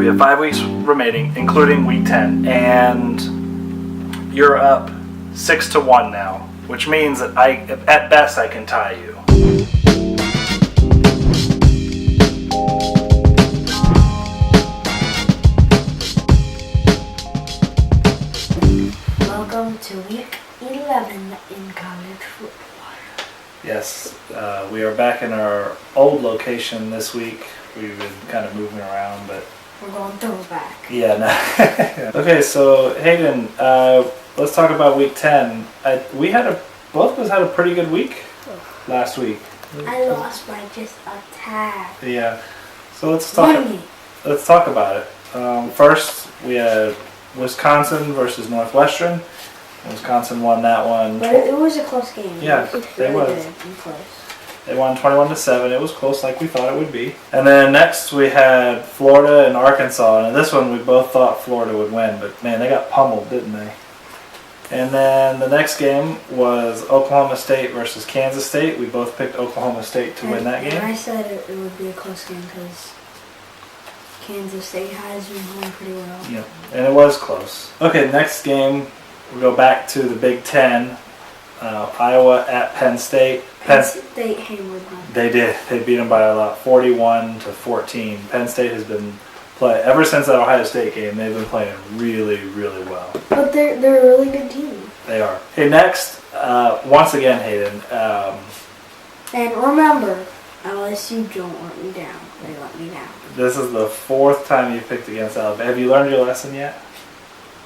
We have 5 weeks remaining, including week 10, and you're up 6-1 now, which means that at best, I can tie you. Welcome to week 11 in college football. Yes, we are back in our old location this week. We've been kind of moving around, but We're going throwback. yeah, no. Okay, so Hayden, let's talk about week 10. Both of us had a pretty good week last week. I lost by just a tad. Yeah, so let's talk about it. First, we had Wisconsin versus Northwestern. Wisconsin won that one. But it was a close game. Yeah, it it was. Good and close. They won 21-7. It was close, like we thought it would be. And then next we had Florida and Arkansas. And in this one, we both thought Florida would win, but man, they got pummeled, didn't they? And then the next game was Oklahoma State versus Kansas State. We both picked Oklahoma State to win that game. And I said it would be a close game because Kansas State has been playing pretty well. Yep, and it was close. Okay, next game, we go back to the Big Ten. Iowa at Penn State. Penn State hammered them. They did. They beat them by a lot, 41-14. Penn State has been ever since that Ohio State game. They've been playing really, really well. But they're a really good team. They are. Hey, next, once again, Hayden. And remember, LSU don't let me down. They let me down. This is the 4th time you picked against Alabama. Have you learned your lesson yet?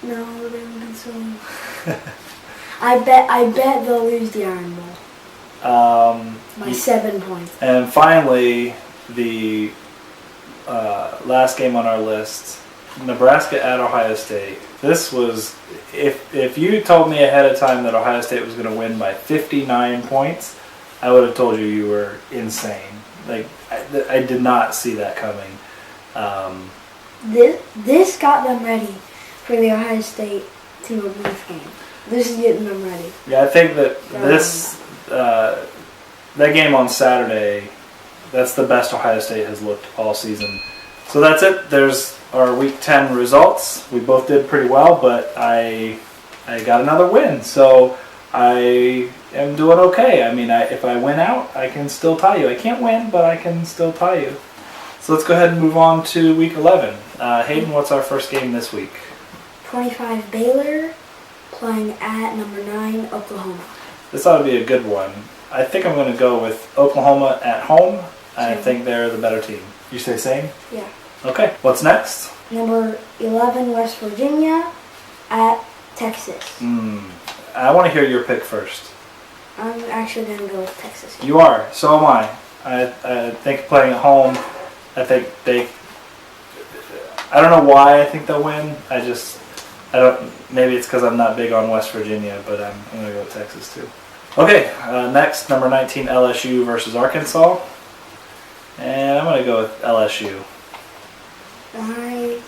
No, they haven't been so. I bet they'll lose the Iron Bowl. By 7 points. And finally, the last game on our list, Nebraska at Ohio State. This was, if you told me ahead of time that Ohio State was going to win by 59 points, I would have told you were insane. Like, I did not see that coming. This got them ready for the Ohio State team of Booth game. This is getting them ready. Yeah, I think that that game on Saturday, that's the best Ohio State has looked all season. So that's it. There's our Week 10 results. We both did pretty well, but I got another win. So I am doing okay. I mean, if I win out, I can still tie you. I can't win, but I can still tie you. So let's go ahead and move on to Week 11. Hayden, what's our first game this week? 25 Baylor playing at number 9 Oklahoma. This ought to be a good one. I think I'm going to go with Oklahoma at home. I think they're the better team. You say same? Yeah. Okay. What's next? Number 11 West Virginia at Texas. I want to hear your pick first. I'm actually going to go with Texas here. You are. So am I. I think playing at home, I think I don't know why I think they'll win. Maybe it's because I'm not big on West Virginia, but I'm going to go with Texas too. Okay, next, number 19, LSU versus Arkansas. And I'm going to go with LSU. I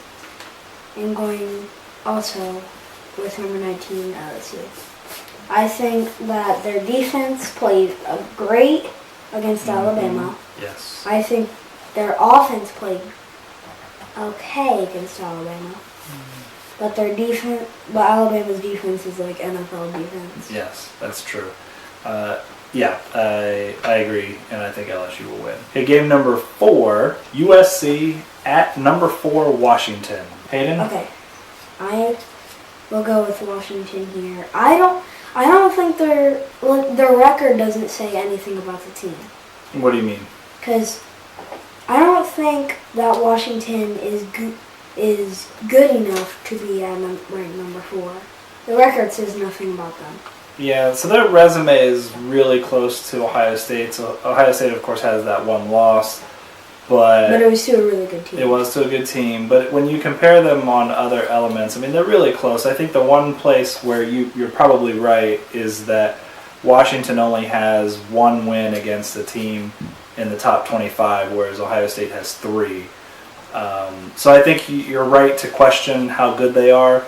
am going also with number 19, LSU. I think that their defense played great against Alabama. Yes. I think their offense played okay against Alabama. But Alabama's defense is like NFL defense. Yes, that's true. I agree, and I think LSU will win. Okay, game number 4, USC at number 4, Washington. Hayden? Okay, I will go with Washington here. I don't think their record doesn't say anything about the team. What do you mean? Because I don't think that Washington is good enough to be at ranked number 4. The record says nothing about them. Yeah, so their resume is really close to Ohio State. So Ohio State, of course, has that one loss, but it was to a really good team. It was to a good team, but when you compare them on other elements, I mean, they're really close. I think the one place where you're probably right is that Washington only has 1 win against a team in the top 25, whereas Ohio State has 3. So I think you're right to question how good they are.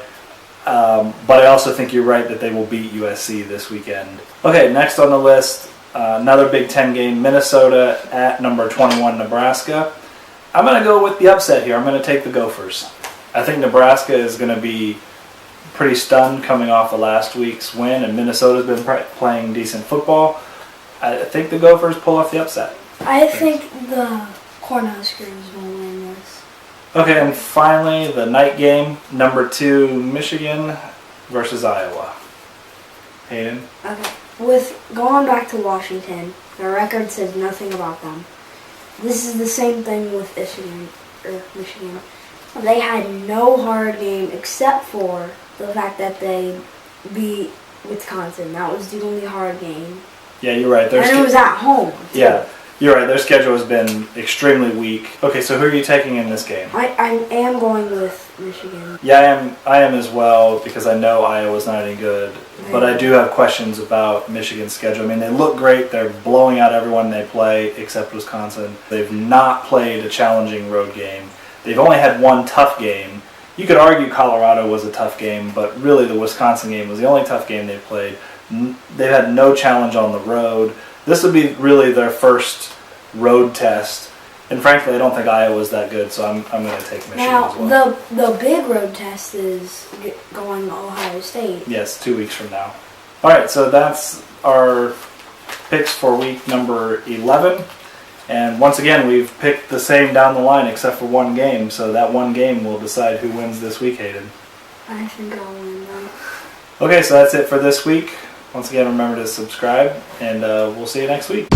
But I also think you're right that they will beat USC this weekend. Okay, next on the list, another Big Ten game, Minnesota at number 21, Nebraska. I'm going to go with the upset here. I'm going to take the Gophers. I think Nebraska is going to be pretty stunned coming off of last week's win, and Minnesota's been playing decent football. I think the Gophers pull off the upset. I think the Cornhuskers will win this. Okay, and finally, the night game, number 2, Michigan versus Iowa. Hayden? Okay. With going back to Washington, the record says nothing about them. This is the same thing with Michigan. They had no hard game except for the fact that they beat Wisconsin. That was the only hard game. Yeah, you're right. And it was at home. Too. Yeah, you're right. Their schedule has been extremely weak. Okay, so who are you taking in this game? I am going with Michigan. Yeah, I am as well, because I know Iowa's not any good. But I do have questions about Michigan's schedule. I mean, they look great. They're blowing out everyone they play except Wisconsin. They've not played a challenging road game. They've only had one tough game. You could argue Colorado was a tough game, but really the Wisconsin game was the only tough game they played. They've had no challenge on the road. This would be really their first road test. And frankly, I don't think Iowa's that good, so I'm going to take Michigan as well. Now, the big road test is going to Ohio State. Yes, 2 weeks from now. All right, so that's our picks for week number 11. And once again, we've picked the same down the line except for one game, so that one game will decide who wins this week, Hayden. I think I'll win them. Okay, so that's it for this week. Once again, remember to subscribe, and we'll see you next week.